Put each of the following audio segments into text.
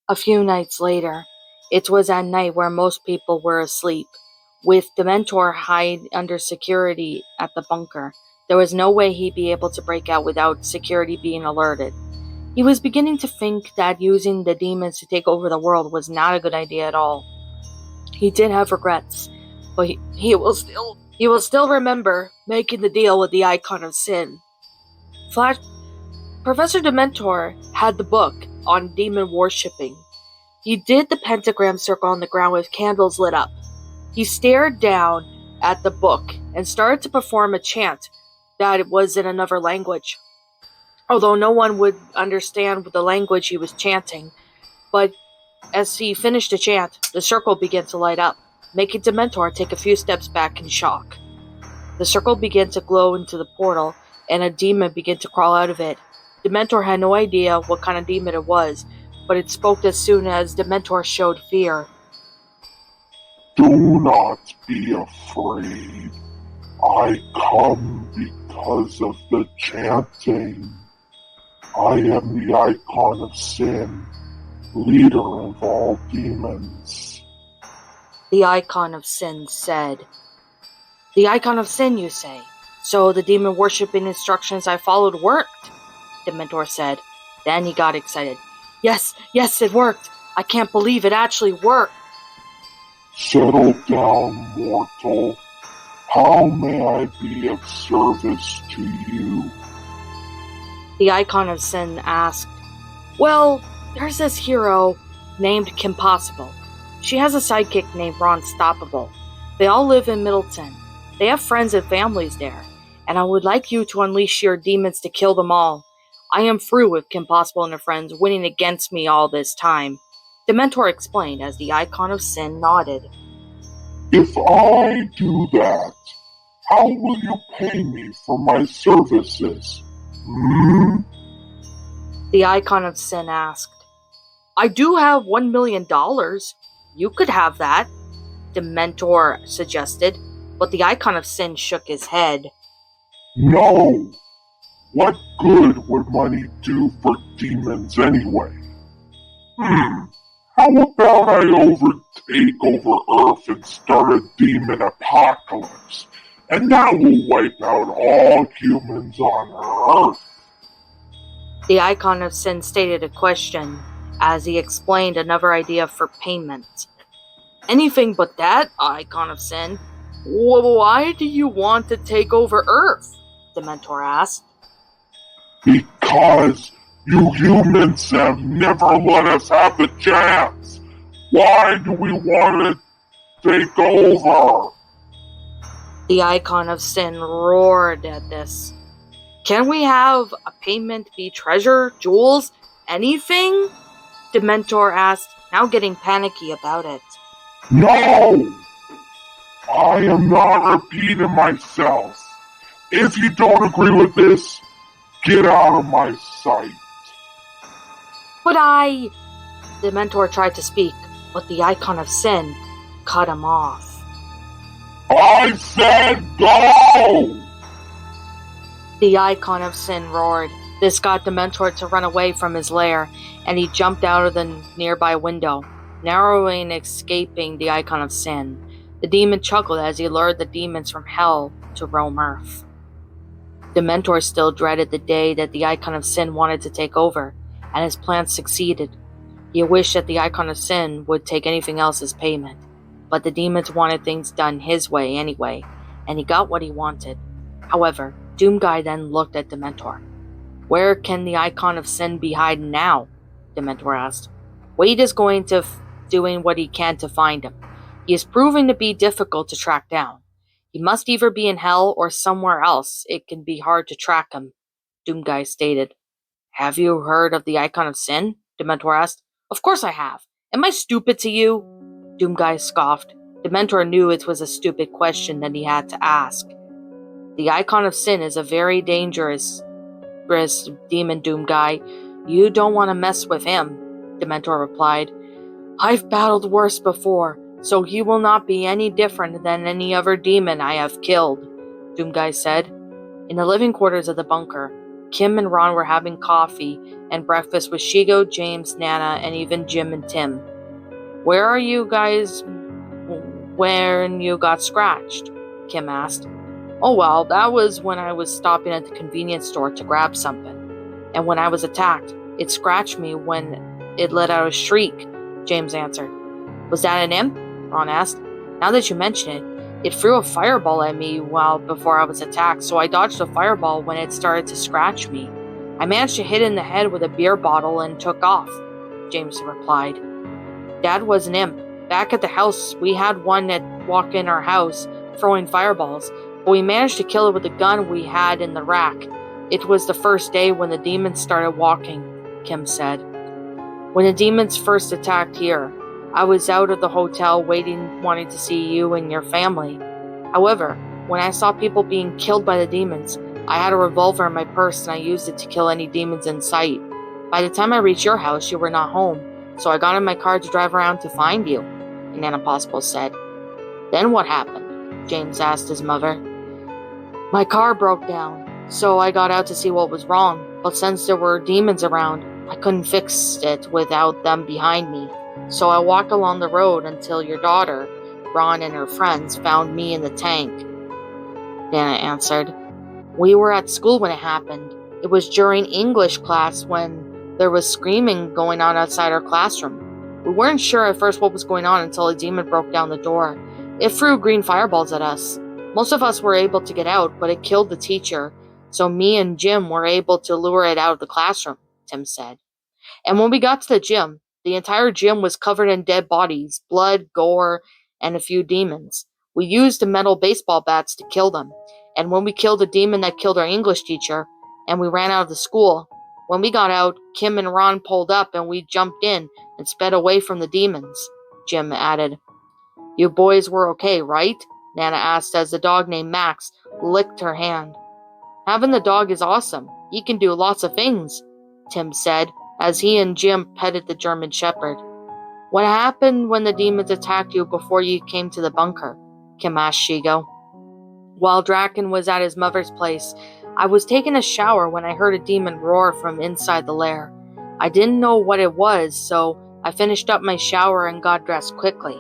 A few nights later, it was at night where most people were asleep. With Dementor hide under security at the bunker, there was no way he'd be able to break out without security being alerted. He was beginning to think that using the demons to take over the world was not a good idea at all. He did have regrets, but he will still remember making the deal with the Icon of Sin. Professor Dementor had the book on demon worshipping. He did the pentagram circle on the ground with candles lit up. He stared down at the book and started to perform a chant that was in another language. Although no one would understand the language he was chanting, but as he finished the chant, the circle began to light up, making Dementor take a few steps back in shock. The circle began to glow into the portal, and a demon began to crawl out of it. Dementor had no idea what kind of demon it was, but it spoke as soon as Dementor showed fear. Do not be afraid. I come because of the chanting. I am the Icon of Sin, leader of all demons. The Icon of Sin said. The Icon of Sin, you say? So the demon worshipping instructions I followed worked? Dementor said. Then he got excited. Yes, it worked. I can't believe it actually worked. Settle down, mortal. How may I be of service to you? The Icon of Sin asked. Well, there's this hero named Kim Possible. She has a sidekick named Ron Stoppable. They all live in Middleton. They have friends and families there, and I would like you to unleash your demons to kill them all. I am through with Kim Possible and her friends winning against me all this time. Dementor explained as the Icon of Sin nodded. If I do that, how will you pay me for my services? The Icon of Sin asked. I do have $1 million. You could have that, Dementor suggested, but the Icon of Sin shook his head. No! What good would money do for demons anyway? How about I overtake over Earth and start a demon apocalypse, and that will wipe out all humans on Earth? The Icon of Sin stated a question as he explained another idea for payment. Anything but that, Icon of Sin. Why do you want to take over Earth? Dementor asked. Because you humans have never let us have the chance. Why do we want to take over? The Icon of Sin roared at this. Can we have a payment be treasure, jewels, anything? Dementor asked, now getting panicky about it. No! I am not repeating myself. If you don't agree with this, get out of my sight. But Dementor tried to speak, but the Icon of Sin cut him off. I said go! The Icon of Sin roared. This got Dementor to run away from his lair, and he jumped out of the nearby window, narrowly escaping the Icon of Sin. The demon chuckled as he lured the demons from hell to roam Earth. Dementor still dreaded the day that the Icon of Sin wanted to take over, and his plan succeeded. He wished that the Icon of Sin would take anything else as payment, but the demons wanted things done his way anyway, and he got what he wanted. However, Doomguy then looked at Dementor. Where can the Icon of Sin be hiding now? Dementor asked. Wade is going to doing what he can to find him. He is proving to be difficult to track down. He must either be in hell or somewhere else. It can be hard to track him, Doomguy stated. Have you heard of the Icon of Sin? Dementor asked. Of course I have. Am I stupid to you? Doomguy scoffed. Dementor knew it was a stupid question that he had to ask. The Icon of Sin is a very dangerous demon, Doomguy. You don't want to mess with him, Dementor replied. I've battled worse before, so he will not be any different than any other demon I have killed, Doomguy said. In the living quarters of the bunker, Kim and Ron were having coffee and breakfast with Shigo, James, Nana, and even Jim and Tim. "Where are you guys when you got scratched?" Kim asked. "Oh well, that was when I was stopping at the convenience store to grab something. And when I was attacked, it scratched me when it let out a shriek," James answered. "Was that an imp?" Ron asked. "Now that you mention it, it threw a fireball at me before I was attacked, so I dodged the fireball when it started to scratch me. I managed to hit it in the head with a beer bottle and took off," James replied. "Dad was an imp. Back at the house, we had one that walked in our house, throwing fireballs, but we managed to kill it with the gun we had in the rack. It was the first day when the demons started walking," Kim said. "When the demons first attacked here, I was out of the hotel wanting to see you and your family. However, when I saw people being killed by the demons, I had a revolver in my purse and I used it to kill any demons in sight. By the time I reached your house, you were not home, so I got in my car to drive around to find you," Nana Possible said. "Then what happened?" James asked his mother. "My car broke down, so I got out to see what was wrong, but since there were demons around, I couldn't fix it without them behind me. So I walked along the road until your daughter, Ron, and her friends found me in the tank," Nana answered. "We were at school when it happened. It was during English class when there was screaming going on outside our classroom. We weren't sure at first what was going on until a demon broke down the door. It threw green fireballs at us. Most of us were able to get out, but it killed the teacher, so me and Jim were able to lure it out of the classroom," Tim said. "And when we got to the gym, the entire gym was covered in dead bodies, blood, gore, and a few demons. We used the metal baseball bats to kill them. And when we killed the demon that killed our English teacher, and we ran out of the school, when we got out, Kim and Ron pulled up and we jumped in and sped away from the demons," Jim added. "You boys were okay, right?" Nana asked as the dog named Max licked her hand. "Having the dog is awesome. He can do lots of things," Tim said as he and Jim petted the German Shepherd. "What happened when the demons attacked you before you came to the bunker?" Kim asked Shigo. "While Draken was at his mother's place, I was taking a shower when I heard a demon roar from inside the lair. I didn't know what it was, so I finished up my shower and got dressed quickly.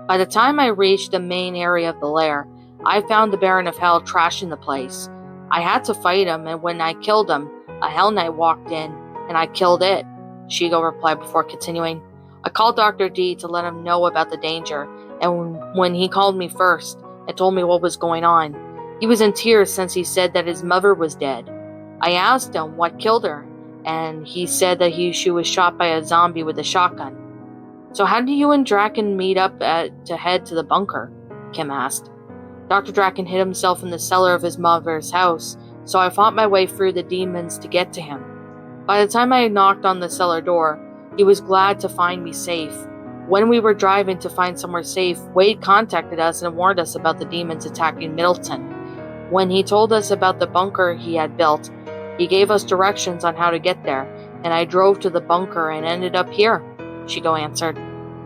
By the time I reached the main area of the lair, I found the Baron of Hell trashing the place. I had to fight him, and when I killed him, a Hell Knight walked in, and I killed it," Shigo replied before continuing. "I called Dr. D to let him know about the danger, and when he called me first and told me what was going on, he was in tears since he said that his mother was dead. I asked him what killed her, and he said that she was shot by a zombie with a shotgun." "So how did you and Draken meet up to head to the bunker?" Kim asked. "Dr. Draken hid himself in the cellar of his mother's house, so I fought my way through the demons to get to him. By the time I knocked on the cellar door, he was glad to find me safe. When we were driving to find somewhere safe, Wade contacted us and warned us about the demons attacking Middleton. When he told us about the bunker he had built, he gave us directions on how to get there, and I drove to the bunker and ended up here," Shigo answered.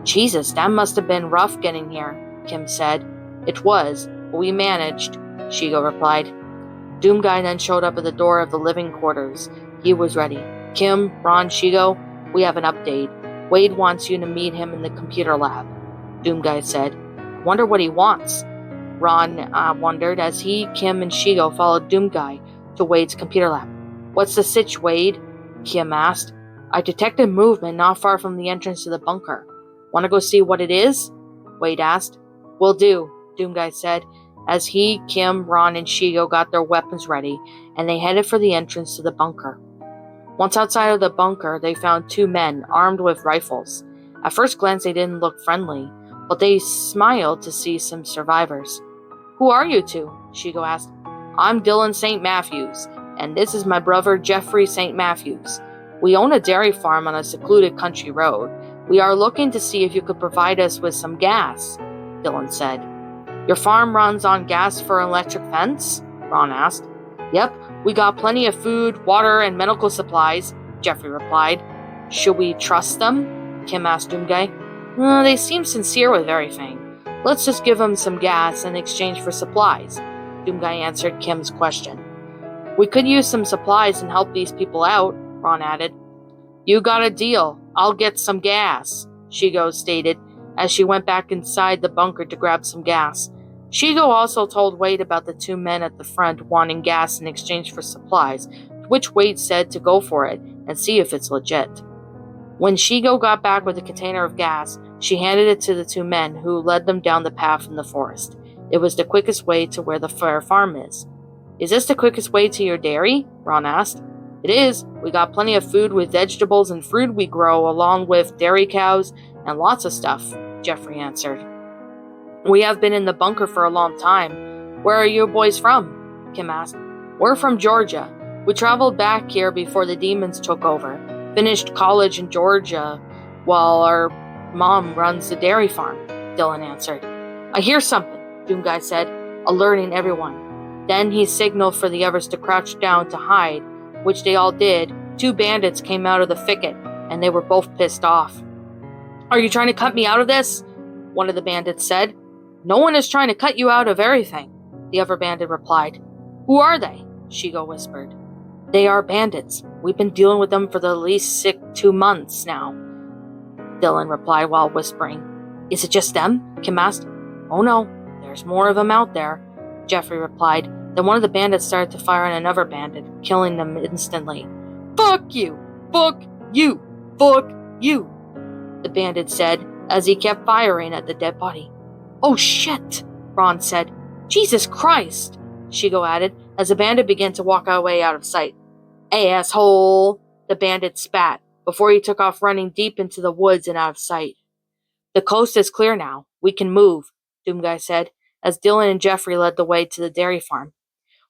"Jesus, that must have been rough getting here," Kim said. "It was, but we managed," Shigo replied. Doomguy then showed up at the door of the living quarters. He was ready. "Kim, Ron, Shigo, we have an update. Wade wants you to meet him in the computer lab," Doomguy said. "I wonder what he wants," Ron wondered as he, Kim, and Shigo followed Doomguy to Wade's computer lab. "What's the sitch, Wade?" Kim asked. "I detected movement not far from the entrance to the bunker. Want to go see what it is?" Wade asked. "Will do," Doomguy said, as he, Kim, Ron, and Shigo got their weapons ready, and they headed for the entrance to the bunker. Once outside of the bunker, they found two men armed with rifles. At first glance, they didn't look friendly, but they smiled to see some survivors. "Who are you two?" Shigo asked. "I'm Dylan St. Matthews, and this is my brother Jeffrey St. Matthews. We own a dairy farm on a secluded country road. We are looking to see if you could provide us with some gas," Dylan said. "Your farm runs on gas for an electric fence?" Ron asked. "Yep, we got plenty of food, water, and medical supplies," Jeffrey replied. "Should we trust them?" Kim asked Doomguy. They seem sincere with everything. Let's just give them some gas in exchange for supplies," Doomguy answered Kim's question. We could use some supplies and help these people out, Ron added. You got a deal. I'll get some gas, Shigo stated as she went back inside the bunker to grab some gas. Shigo also told Wade about the two men at the front wanting gas in exchange for supplies, to which Wade said to go for it and see if it's legit. When Shigo got back with a container of gas, she handed it to the two men, who led them down the path in the forest. It was the quickest way to where the fair farm is. Is this the quickest way to your dairy? Ron asked. It is. We got plenty of food with vegetables and fruit we grow, along with dairy cows and lots of stuff, Jeffrey answered. We have been in the bunker for a long time. Where are you boys from? Kim asked. We're from Georgia. We traveled back here before the demons took over. Finished college in Georgia while our mom runs the dairy farm, Dylan answered. I hear something, Doomguy said, alerting everyone. Then he signaled for the others to crouch down to hide, which they all did. Two bandits came out of the thicket, and they were both pissed off. Are you trying to cut me out of this? One of the bandits said. No one is trying to cut you out of everything, the other bandit replied. Who are they? Shigo whispered. They are bandits. We've been dealing with them for the least 2 months now, Dylan replied while whispering. Is it just them? Kim asked. Oh no, there's more of them out there, Jeffrey replied. Then one of the bandits started to fire on another bandit, killing them instantly. Fuck you! Fuck you! Fuck you! The bandit said as he kept firing at the dead body. Oh shit, Ron said. Jesus Christ, Shigo added as the bandit began to walk away out of sight. Hey, asshole, the bandit spat before he took off running deep into the woods and out of sight. The coast is clear now. We can move, Doomguy said as Dylan and Jeffrey led the way to the dairy farm.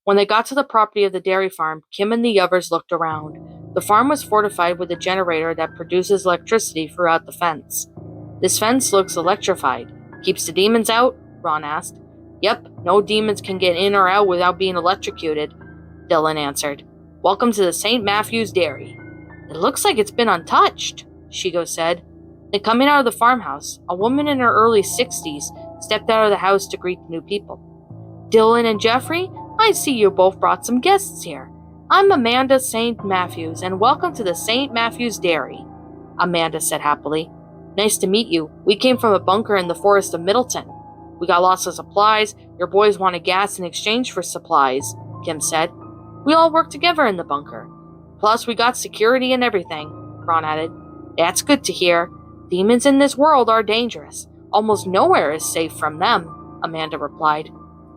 When they got to the property of the dairy farm, Kim and the others looked around. The farm was fortified with a generator that produces electricity throughout the fence. This fence looks electrified. Keeps the demons out? Ron asked. Yep, no demons can get in or out without being electrocuted, Dylan answered. Welcome to the St. Matthew's Dairy. It looks like it's been untouched, Shigo said. Then coming out of the farmhouse, a woman in her early 60s stepped out of the house to greet the new people. Dylan and Jeffrey, I see you both brought some guests here. I'm Amanda St. Matthews, and welcome to the St. Matthew's Dairy, Amanda said happily. Nice to meet you. We came from a bunker in the forest of Middleton. We got lots of supplies. Your boys wanted gas in exchange for supplies, Kim said. We all work together in the bunker. Plus, we got security and everything, Ron added. That's good to hear. Demons in this world are dangerous. Almost nowhere is safe from them, Amanda replied.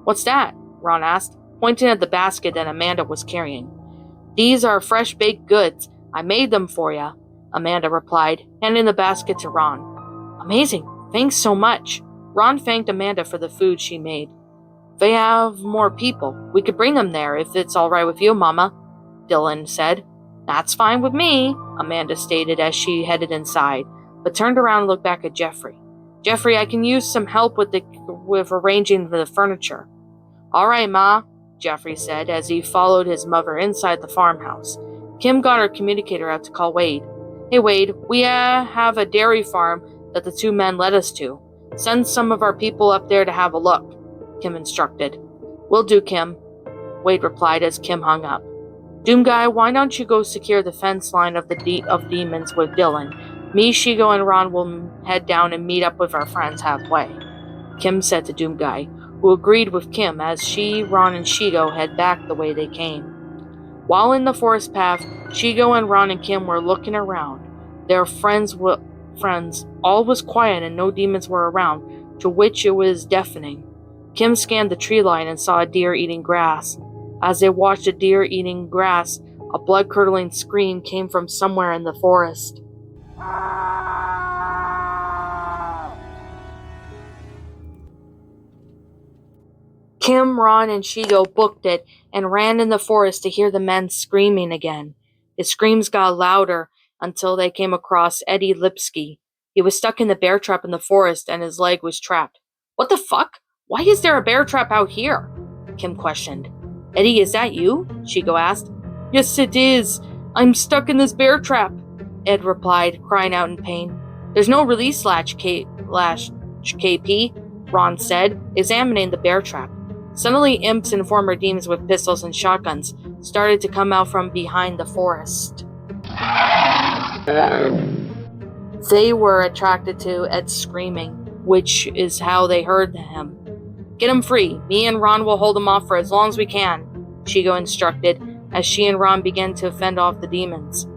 What's that? Ron asked, pointing at the basket that Amanda was carrying. These are fresh baked goods. I made them for you, Amanda replied, handing the basket to Ron. Amazing. Thanks so much. Ron thanked Amanda for the food she made. They have more people. We could bring them there if it's all right with you, Mama, Dylan said. That's fine with me, Amanda stated as she headed inside, but turned around and looked back at Jeffrey. Jeffrey, I can use some help with arranging the furniture. All right, Ma, Jeffrey said as he followed his mother inside the farmhouse. Kim got her communicator out to call Wade. Hey, Wade, we have a dairy farm that the two men led us to. Send some of our people up there to have a look, Kim instructed. Will do, Kim, Wade replied as Kim hung up. Doomguy, why don't you go secure the fence line of demons with Dylan? Me, Shigo, and Ron will head down and meet up with our friends halfway, Kim said to Doomguy, who agreed with Kim as she, Ron, and Shigo head back the way they came. While in the forest path, Shigo and Ron and Kim were looking around. Their friends, all was quiet and no demons were around, to which it was deafening. Kim scanned the tree line and saw a deer eating grass. As they watched a deer eating grass, a blood-curdling scream came from somewhere in the forest. Kim, Ron, and Shigo booked it and ran in the forest to hear the men screaming again. The screams got louder until they came across Eddie Lipsky. He was stuck in the bear trap in the forest and his leg was trapped. What the fuck? Why is there a bear trap out here? Kim questioned. Eddie, is that you? Shigo asked. Yes, it is. I'm stuck in this bear trap, Ed replied, crying out in pain. There's no release latch, KP, Ron said, examining the bear trap. Suddenly, imps and former demons with pistols and shotguns started to come out from behind the forest. They were attracted to Ed's screaming, which is how they heard him. "Get him free. Me and Ron will hold him off for as long as we can," Shigo instructed as she and Ron began to fend off the demons.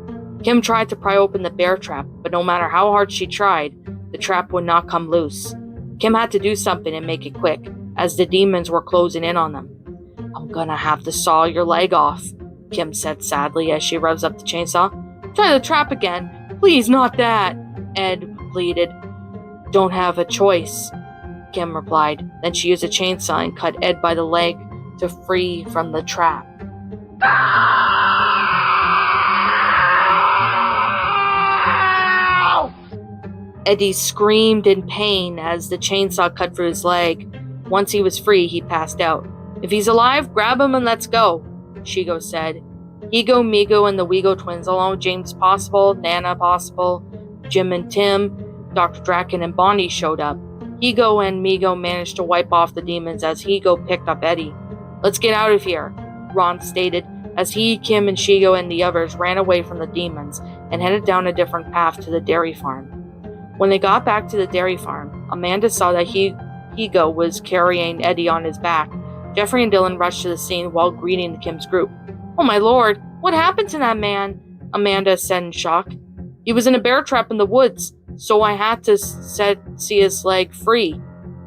Kim tried to pry open the bear trap, but no matter how hard she tried, the trap would not come loose. Kim had to do something and make it quick, as the demons were closing in on them. "I'm gonna have to saw your leg off," Kim said sadly as she revs up the chainsaw. "Try the trap again. Please, not that," Ed pleaded. "Don't have a choice," Kim replied. Then she used a chainsaw and cut Ed by the leg to free from the trap. Eddie screamed in pain as the chainsaw cut through his leg. Once he was free, he passed out. "If he's alive, grab him and let's go," Shigo said. Higo, Migo, and the Wego twins, along with James Possible, Nana Possible, Jim and Tim, Dr. Draken, and Bonnie showed up. Higo and Migo managed to wipe off the demons as Higo picked up Eddie. "Let's get out of here," Ron stated, as he, Kim, and Shigo and the others ran away from the demons and headed down a different path to the dairy farm. When they got back to the dairy farm, Amanda saw that Higo was carrying Eddie on his back. Jeffrey and Dylan rushed to the scene while greeting Kim's group. "Oh my lord, what happened to that man?" Amanda said in shock. "He was in a bear trap in the woods, so I had to see his leg free,"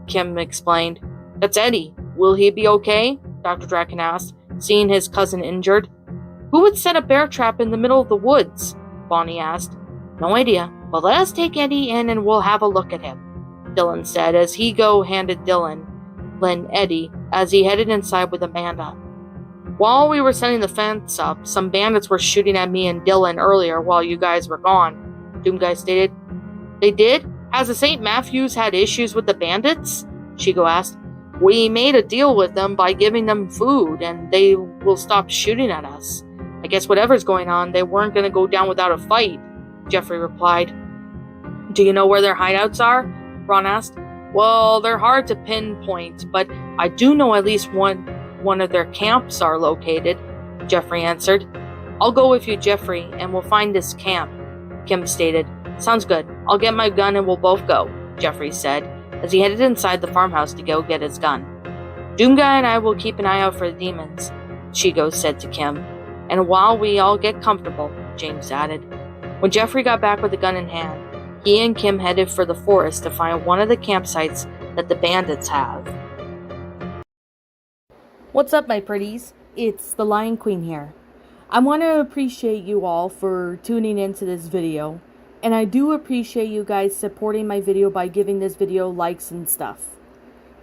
Kim explained. "That's Eddie. Will he be okay?" Dr. Draken asked, seeing his cousin injured. "Who would set a bear trap in the middle of the woods?" Bonnie asked. "No idea, but let us take Eddie in and we'll have a look at him," Dylan said as Higo handed Dylan Eddie as he headed inside with Amanda. "While we were setting the fence up, some bandits were shooting at me and Dylan earlier while you guys were gone," Doomguy stated. "They did? Has the St. Matthews had issues with the bandits?" Shigo asked. "We made a deal with them by giving them food, and they will stop shooting at us. I guess whatever's going on, they weren't going to go down without a fight," Jeffrey replied. "Do you know where their hideouts are?" Ron asked. "Well, they're hard to pinpoint, but I do know at least one of their camps are located," Jeffrey answered. "I'll go with you, Jeffrey, and we'll find this camp," Kim stated. "Sounds good. I'll get my gun and we'll both go," Jeffrey said, as he headed inside the farmhouse to go get his gun. "Doomguy and I will keep an eye out for the demons," Shigo said to Kim. "And while we all get comfortable," James added. When Jeffrey got back with the gun in hand, he and Kim headed for the forest to find one of the campsites that the bandits have. What's up, my pretties? It's the Lion Queen here. I want to appreciate you all for tuning into this video, and I do appreciate you guys supporting my video by giving this video likes and stuff.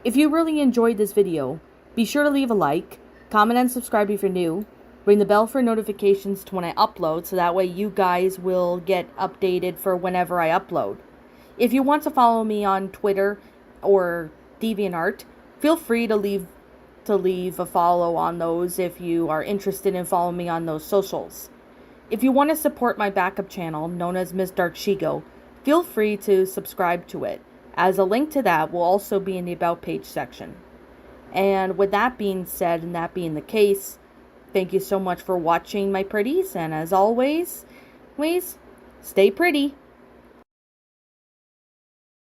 If you really enjoyed this video, be sure to leave a like, comment and subscribe if you're new, ring the bell for notifications to when I upload so that way you guys will get updated for whenever I upload. If you want to follow me on Twitter or DeviantArt, feel free to leave a follow on those if you are interested in following me on those socials. If you want to support my backup channel, known as Miss Dark Shigo, feel free to subscribe to it, as a link to that will also be in the About page section. And with that being said, and that being the case, thank you so much for watching, my pretties, and as always, stay pretty.